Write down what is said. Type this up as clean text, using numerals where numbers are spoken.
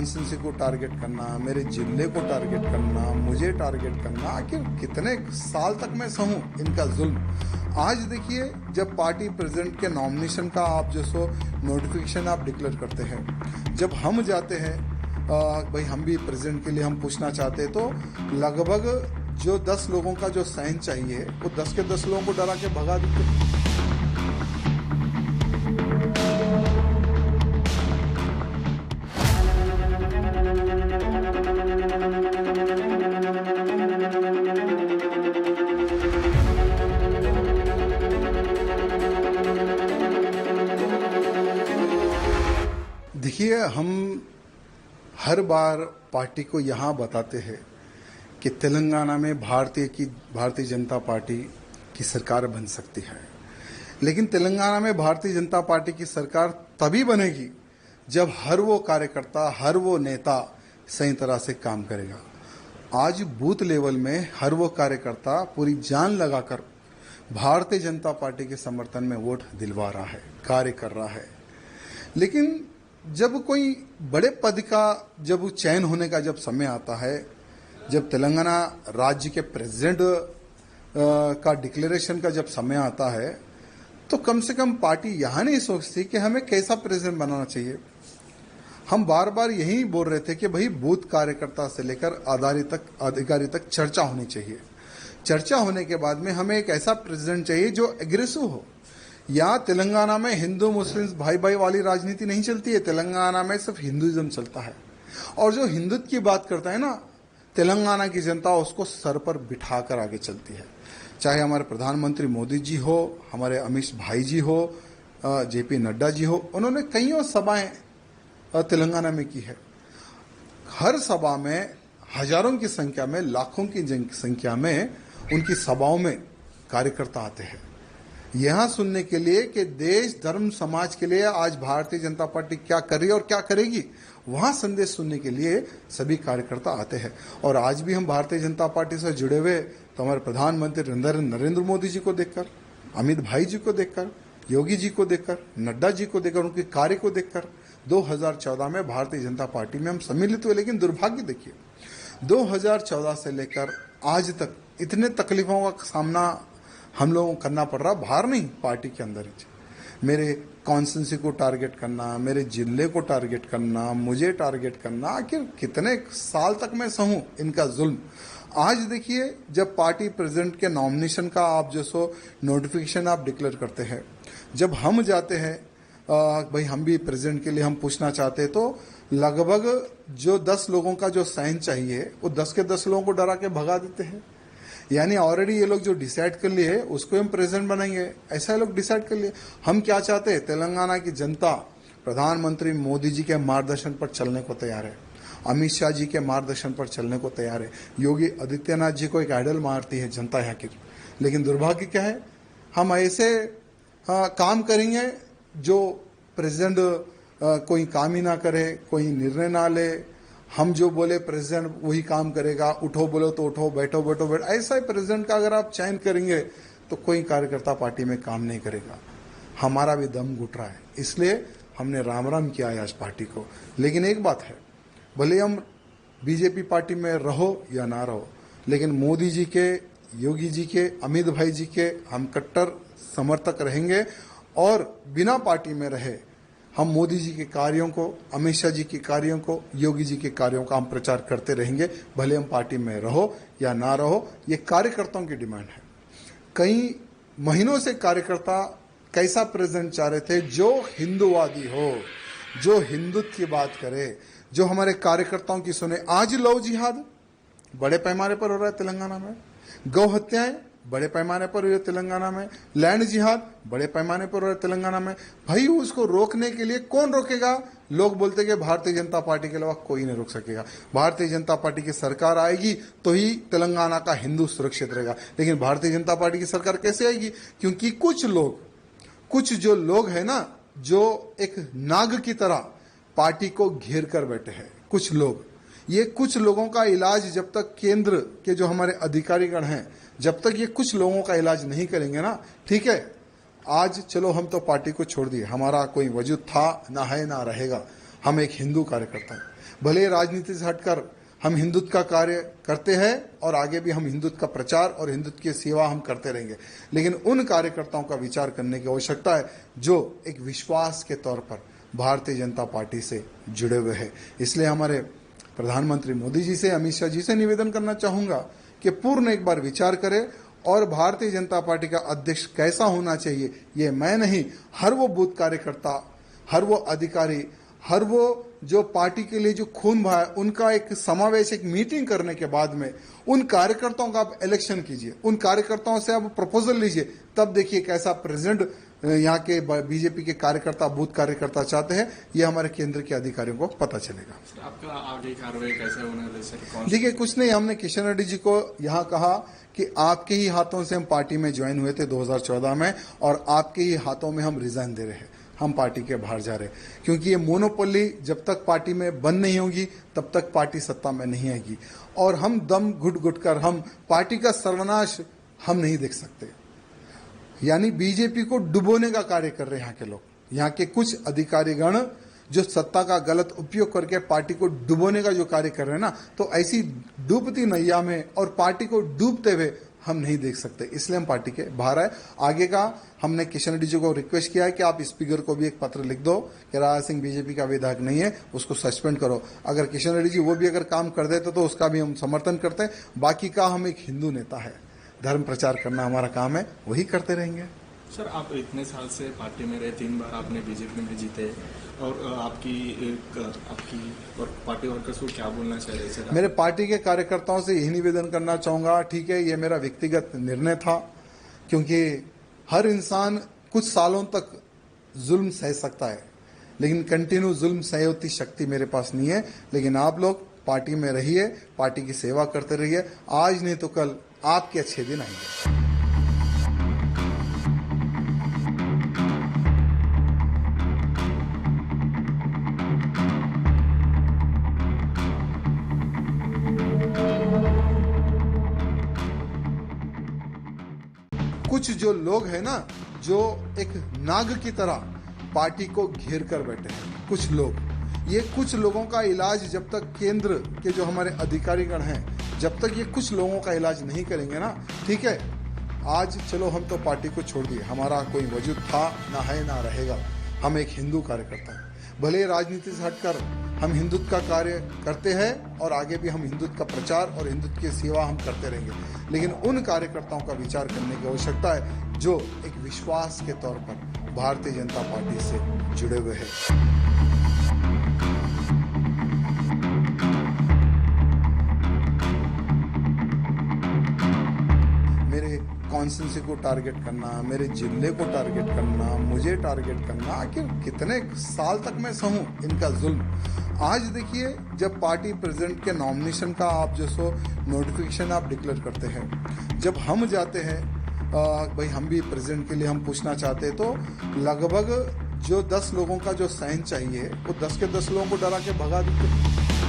Constituency को target करना, मेरे जिले को टारगेट करना, मुझे टारगेट करना, आखिर कितने साल तक मैं सहूं इनका जुल्म। आज देखिए, जब पार्टी प्रेसिडेंट के नॉमिनेशन का आप जो सो नोटिफिकेशन आप डिक्लेयर करते हैं, जब हम जाते हैं भाई हम भी प्रेसिडेंट के लिए हम पूछना चाहते हैं, तो लगभग जो 10 लोगों का जो साइन चाहिए वो 10 के 10 लोगों को डरा के भगा देते हैं। देखिए, हम हर बार पार्टी को यहाँ बताते हैं कि तेलंगाना में भारतीय जनता पार्टी की सरकार बन सकती है, लेकिन तेलंगाना में भारतीय जनता पार्टी की सरकार तभी बनेगी जब हर वो कार्यकर्ता, हर वो नेता सही तरह से काम करेगा। आज बूथ लेवल में हर वो कार्यकर्ता पूरी जान लगाकर भारतीय जनता पार्टी के समर्थन में वोट दिलवा रहा है, कार्य कर रहा है। लेकिन जब कोई बड़े पद का जब चयन होने का जब समय आता है, जब तेलंगाना राज्य के प्रेसिडेंट का डिक्लेरेशन का जब समय आता है, तो कम से कम पार्टी यहाँ नहीं सोचती कि हमें कैसा प्रेसिडेंट बनाना चाहिए। हम बार बार यही बोल रहे थे कि भाई बूथ कार्यकर्ता से लेकर अधिकारी तक चर्चा होनी चाहिए। चर्चा होने के बाद में हमें एक ऐसा प्रेसिडेंट चाहिए जो एग्रेसिव हो। यहाँ तेलंगाना में हिंदू मुस्लिम भाई भाई वाली राजनीति नहीं चलती है, तेलंगाना में सिर्फ हिंदुइज्म चलता है। और जो हिंदुत्व की बात करता है ना, तेलंगाना की जनता उसको सर पर बिठाकर आगे चलती है। चाहे हमारे प्रधानमंत्री मोदी जी हो, हमारे अमित भाई जी हो, जेपी नड्डा जी हो, उन्होंने कईयों सभाएं तेलंगाना में की है। हर सभा में हजारों की संख्या में, लाखों की संख्या में उनकी सभाओं में कार्यकर्ता आते हैं यहाँ सुनने के लिए कि देश धर्म समाज के लिए आज भारतीय जनता पार्टी क्या कर रही है और क्या करेगी। वहां संदेश सुनने के लिए सभी कार्यकर्ता आते हैं। और आज भी हम भारतीय जनता पार्टी से जुड़े हुए तो हमारे प्रधानमंत्री नरेंद्र मोदी जी को देखकर, अमित भाई जी को देखकर, योगी जी को देखकर, नड्डा जी को देखकर, उनके कार्य को देखकर 2014 में भारतीय जनता पार्टी में हम सम्मिलित हुए। लेकिन दुर्भाग्य देखिए, 2014 से लेकर आज तक इतने तकलीफों का सामना हम लोगों को करना पड़ रहा, बाहर नहीं, पार्टी के अंदर ही। मेरे कॉन्स्टिट्यूंसी को टारगेट करना, मेरे जिले को टारगेट करना, मुझे टारगेट करना, आखिर कितने साल तक मैं सहूं इनका जुल्म। आज देखिए, जब पार्टी प्रेसिडेंट के नॉमिनेशन का आप जो सो नोटिफिकेशन आप डिक्लेयर करते हैं, जब हम जाते हैं भाई हम भी प्रेसिडेंट के लिए हम पूछना चाहते हैं, तो लगभग जो 10 लोगों का जो साइन चाहिए वो 10 के 10 लोगों को डरा के भगा देते हैं। यानी ऑलरेडी ये लोग जो डिसाइड कर लिए उसको हम प्रेसिडेंट बनाएंगे, ऐसा ये लोग डिसाइड कर लिए। हम क्या चाहते हैं, तेलंगाना की जनता प्रधानमंत्री मोदी जी के मार्गदर्शन पर चलने को तैयार है, अमित शाह जी के मार्गदर्शन पर चलने को तैयार है। योगी आदित्यनाथ जी को एक आइडल मारती है जनता यहाँ की। लेकिन दुर्भाग्य क्या है, हम ऐसे काम करेंगे जो प्रेसिडेंट कोई काम ही ना करे, कोई निर्णय ना ले। हम जो बोले प्रेसिडेंट वही काम करेगा, उठो बोलो तो उठो, बैठो बैठो बैठो, ऐसा ही प्रेसिडेंट का अगर आप चयन करेंगे तो कोई कार्यकर्ता पार्टी में काम नहीं करेगा। हमारा भी दम घुट रहा है, इसलिए हमने राम राम किया है आज पार्टी को। लेकिन एक बात है, भले हम बीजेपी पार्टी में रहो या ना रहो, लेकिन मोदी जी के, योगी जी के, अमित भाई जी के हम कट्टर समर्थक रहेंगे। और बिना पार्टी में रहे हम मोदी जी के कार्यों को, अमित शाह जी के कार्यों को, योगी जी के कार्यों का हम प्रचार करते रहेंगे, भले हम पार्टी में रहो या ना रहो। ये कार्यकर्ताओं की डिमांड है। कई महीनों से कार्यकर्ता कैसा प्रेसिडेंट चाह रहे थे जो हिंदूवादी हो, जो हिंदुत्व की बात करे, जो हमारे कार्यकर्ताओं की सुने। आज लव जिहाद बड़े पैमाने पर हो रहा है तेलंगाना में, गौ हत्याएं बड़े पैमाने पर हुई है तेलंगाना में, लैंड जिहाद बड़े पैमाने पर हो रहा है तेलंगाना में। भाई उसको रोकने के लिए कौन रोकेगा? लोग बोलते कि भारतीय जनता पार्टी के अलावा कोई नहीं रोक सकेगा। भारतीय जनता पार्टी की सरकार आएगी तो ही तेलंगाना का हिंदू सुरक्षित रहेगा। लेकिन भारतीय जनता पार्टी की सरकार कैसे आएगी? क्योंकि कुछ जो लोग हैं ना, जो एक नाग की तरह पार्टी को घेर कर बैठे हैं कुछ लोग। ये कुछ लोगों का इलाज जब तक केंद्र के जो हमारे अधिकारीगण हैं, जब तक ये कुछ लोगों का इलाज नहीं करेंगे ना, ठीक है, आज चलो हम तो पार्टी को छोड़ दिए, हमारा कोई वजूद था ना है ना रहेगा, हम एक हिंदू कार्यकर्ता हैं। भले राजनीति से हटकर हम हिंदुत्व का कार्य करते हैं और आगे भी हम हिंदुत्व का प्रचार और हिंदुत्व की सेवा हम करते रहेंगे, लेकिन उन कार्यकर्ताओं का विचार करने की आवश्यकता है जो एक विश्वास के तौर पर भारतीय जनता पार्टी से जुड़े हुए हैं। इसलिए हमारे प्रधानमंत्री मोदी जी से, अमित शाह जी से निवेदन करना चाहूंगा कि पूर्ण एक बार विचार करें और भारतीय जनता पार्टी का अध्यक्ष कैसा होना चाहिए, ये मैं नहीं, हर वो बूथ कार्यकर्ता, हर वो अधिकारी, हर वो जो पार्टी के लिए जो खून बहा है, उनका एक समावेश, एक मीटिंग करने के बाद में उन कार्यकर्ताओं का आप इलेक्शन कीजिए, उन कार्यकर्ताओं से आप प्रपोजल लीजिए, तब देखिए कैसा प्रेसिडेंट यहाँ के बीजेपी के कार्यकर्ता, बूथ कार्यकर्ता चाहते हैं, ये हमारे केंद्र के अधिकारियों को पता चलेगा। सर, आपका आगे कार्रवाई कैसे होने वाली सर? देखिए, कुछ नहीं, हमने किशन रेड्डी जी को यहाँ कहा कि आपके ही हाथों से हम पार्टी में ज्वाइन हुए थे 2014 में और आपके ही हाथों में हम रिजाइन दे रहे हैं, हम पार्टी के बाहर जा रहे हैं, क्योंकि ये मोनोपोली जब तक पार्टी में बंद नहीं होगी तब तक पार्टी सत्ता में नहीं आएगी और हम दम घुट कर हम पार्टी का सर्वनाश हम नहीं देख सकते। यानी बीजेपी को डुबोने का कार्य कर रहे हैं यहाँ के लोग, यहाँ के कुछ अधिकारीगण जो सत्ता का गलत उपयोग करके पार्टी को डुबोने का जो कार्य कर रहे हैं ना, तो ऐसी डूबती नैया में और पार्टी को डूबते हुए हम नहीं देख सकते, इसलिए हम पार्टी के बाहर आए। आगे का हमने किशन रेड्डी जी को रिक्वेस्ट किया है कि आप स्पीकर को भी एक पत्र लिख दो कि राजा सिंह बीजेपी का विधायक नहीं है, उसको सस्पेंड करो। अगर किशन रेड्डी जी वो भी अगर काम कर देते तो उसका भी हम समर्थन करते हैं। बाकी का हम एक हिंदू नेता है, धर्म प्रचार करना हमारा काम है, वही करते रहेंगे। सर, आप इतने साल से पार्टी में रहे, 3 बार आपने बीजेपी में जीते और आपकी और पार्टी वर्कर्स को क्या बोलना चाहिए सर? मेरे पार्टी के कार्यकर्ताओं से यही निवेदन करना चाहूंगा, ठीक है, ये मेरा व्यक्तिगत निर्णय था, क्योंकि हर इंसान कुछ सालों तक जुल्म सह सकता है, लेकिन कंटिन्यू जुल्म सह उतनी शक्ति मेरे पास नहीं है। लेकिन आप लोग पार्टी में रहिए, पार्टी की सेवा करते रहिए, आज नहीं तो कल आपके अच्छे दिन आएंगे। कुछ जो लोग हैं ना, जो एक नाग की तरह पार्टी को घेर कर बैठे हैं, कुछ लोग, ये कुछ लोगों का इलाज जब तक केंद्र के जो हमारे अधिकारीगण हैं, जब तक ये कुछ लोगों का इलाज नहीं करेंगे ना, ठीक है, आज चलो हम तो पार्टी को छोड़ दिए, हमारा कोई वजूद था ना है ना रहेगा, हम एक हिंदू कार्यकर्ता हैं। भले राजनीति से हटकर हम हिंदुत्व का कार्य करते हैं और आगे भी हम हिंदुत्व का प्रचार और हिंदुत्व की सेवा हम करते रहेंगे, लेकिन उन कार्यकर्ताओं का विचार करने की आवश्यकता है जो एक विश्वास के तौर पर भारतीय जनता पार्टी से जुड़े हुए हैं। कॉन्स्टिट्यूंसी को टारगेट करना, मेरे जिले को टारगेट करना, मुझे टारगेट करना, आखिर कितने साल तक मैं सहूं इनका जुल्म। आज देखिए, जब पार्टी प्रेसिडेंट के नॉमिनेशन का आप जो सो नोटिफिकेशन आप डिक्लेयर करते हैं, जब हम जाते हैं भाई हम भी प्रेसिडेंट के लिए हम पूछना चाहते हैं, तो लगभग जो 10 लोगों का जो साइन चाहिए वो 10 के 10 लोगों को डरा के भगा देते।